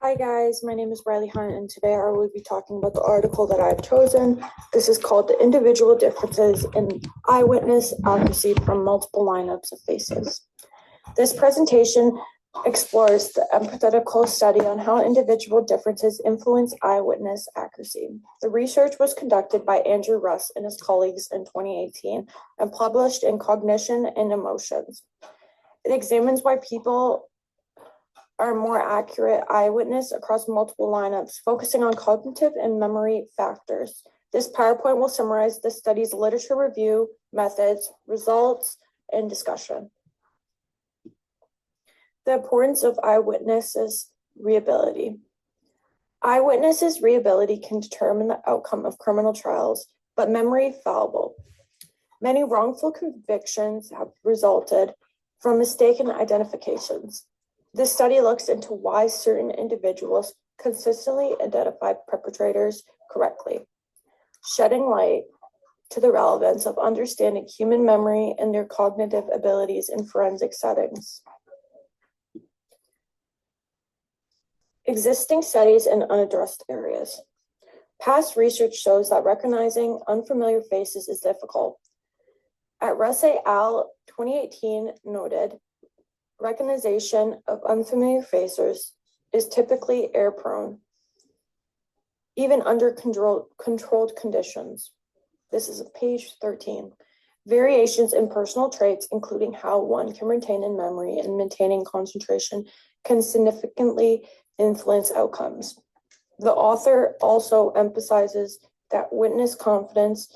Hi guys, my name is Rylie Hunt and today I will be talking about the article that I've chosen. This is called The Individual Differences in Eyewitness Accuracy from Multiple Lineups of Faces. This presentation explores the empirical study on how individual differences influence eyewitness accuracy. The research was conducted by Andrew Russ and his colleagues in 2018 and published in Cognition and Emotions. It examines why people are more accurate eyewitness across multiple lineups, focusing on cognitive and memory factors. This PowerPoint will summarize the study's literature review, methods, results, and discussion. The importance of eyewitnesses' readability. Eyewitnesses' readability can determine the outcome of criminal trials, but memory fallible. Many wrongful convictions have resulted from mistaken identifications. This study looks into why certain individuals consistently identify perpetrators correctly, shedding light to the relevance of understanding human memory and their cognitive abilities in forensic settings. Existing studies in unaddressed areas. Past research shows that recognizing unfamiliar faces is difficult. At Russ et al. 2018 noted, recognition of unfamiliar faces is typically error-prone, even under controlled conditions. This is page 13. Variations in personal traits, including how one can retain in memory and maintaining concentration, can significantly influence outcomes. The author also emphasizes that witness confidence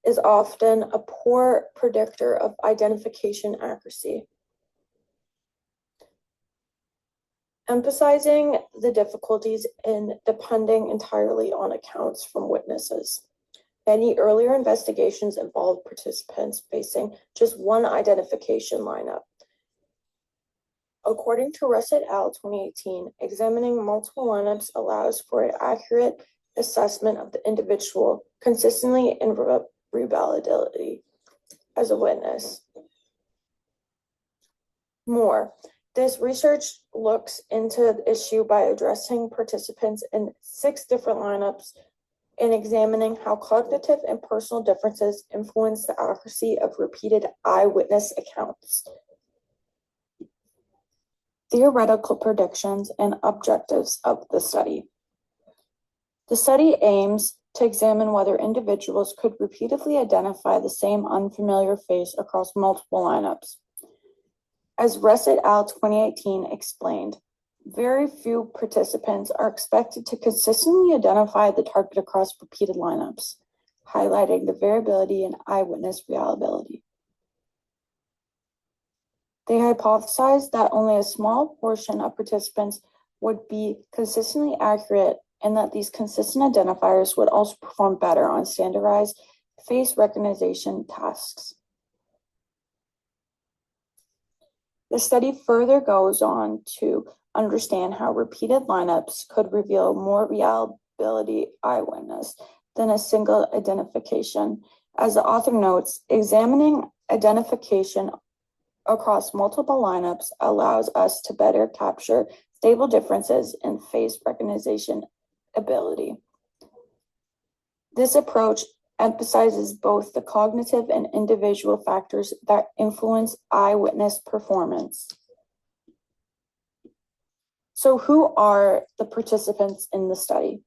is often a poor predictor of identification accuracy, emphasizing the difficulties in depending entirely on accounts from witnesses. Many earlier investigations involved participants facing just one identification lineup. According to Russ et al. 2018, examining multiple lineups allows for an accurate assessment of the individual consistently and reliability as a witness. More. This research looks into the issue by addressing participants in 6 different lineups and examining how cognitive and personal differences influence the accuracy of repeated eyewitness accounts. Theoretical predictions and objectives of the study. The study aims to examine whether individuals could repeatedly identify the same unfamiliar face across multiple lineups. As Russ et al. 2018 explained, very few participants are expected to consistently identify the target across repeated lineups, highlighting the variability in eyewitness reliability. They hypothesized that only a small portion of participants would be consistently accurate and that these consistent identifiers would also perform better on standardized face recognition tasks. The study further goes on to understand how repeated lineups could reveal more reliability eyewitness than a single identification. As the author notes, examining identification across multiple lineups allows us to better capture stable differences in face recognition ability. This approach emphasizes both the cognitive and individual factors that influence eyewitness performance. So who are the participants in the study?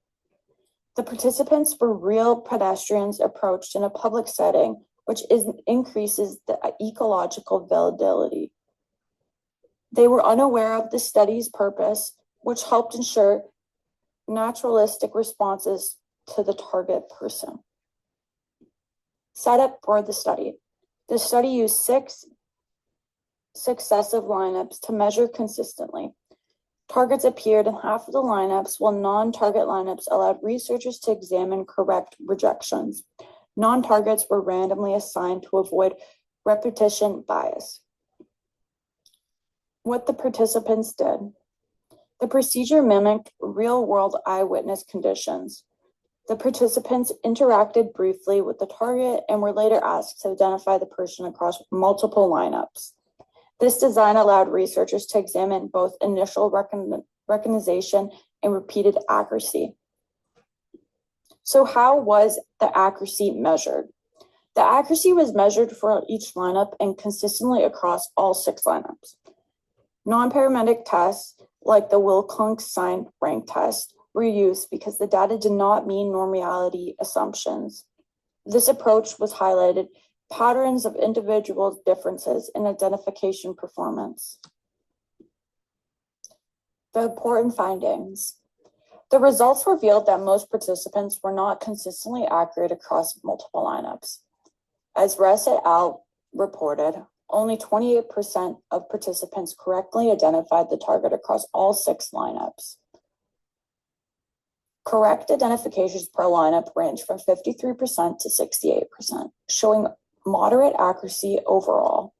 The participants were real pedestrians approached in a public setting, which increases the ecological validity. They were unaware of the study's purpose, which helped ensure naturalistic responses to the target person. Setup for the study. The study used 6 successive lineups to measure consistently. Targets appeared in half of the lineups, while non-target lineups allowed researchers to examine correct rejections. Non-targets were randomly assigned to avoid repetition bias. What the participants did. The procedure mimicked real-world eyewitness conditions. The participants interacted briefly with the target and were later asked to identify the person across multiple lineups. This design allowed researchers to examine both initial recognition, and repeated accuracy. So how was the accuracy measured? The accuracy was measured for each lineup and consistently across all 6 lineups. Non-parametric tests, like the Wilcox-Sign rank test, were used because the data did not meet normality assumptions. This approach was highlighted patterns of individual differences in identification performance. The important findings. The results revealed that most participants were not consistently accurate across multiple lineups. As Ress et al. Reported, only 28% of participants correctly identified the target across all 6 lineups. Correct identifications per lineup ranged from 53% to 68%, showing moderate accuracy overall.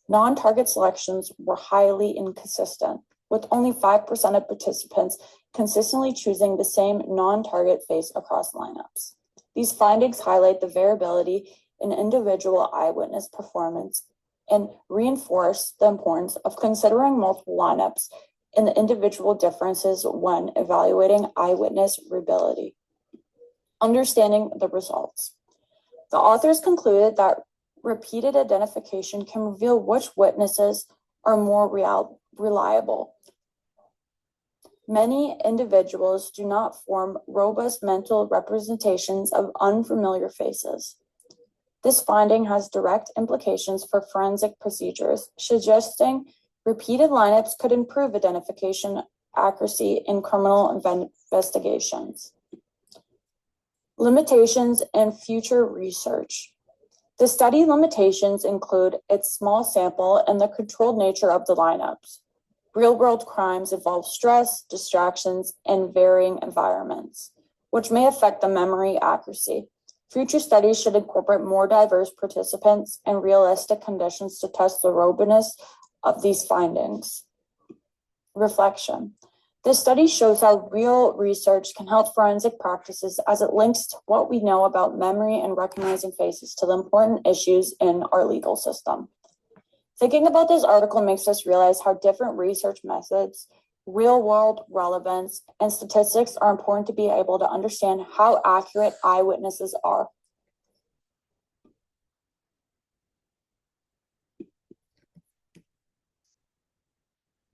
Non-target selections were highly inconsistent, with only 5% of participants consistently choosing the same non-target face across lineups. These findings highlight the variability in individual eyewitness performance and reinforce the importance of considering multiple lineups and the individual differences when evaluating eyewitness reliability. Understanding the results. The authors concluded that repeated identification can reveal which witnesses are more reliable. Many individuals do not form robust mental representations of unfamiliar faces. This finding has direct implications for forensic procedures, suggesting repeated lineups could improve identification accuracy in criminal investigations. Limitations and future research. The study limitations include its small sample and the controlled nature of the lineups. Real-world crimes involve stress, distractions, and varying environments, which may affect the memory accuracy. Future studies should incorporate more diverse participants and realistic conditions to test the robustness of these findings. Reflection. This study shows how real research can help forensic practices as it links to what we know about memory and recognizing faces to the important issues in our legal system. Thinking about this article makes us realize how different research methods, real-world relevance, and statistics are important to be able to understand how accurate eyewitnesses are.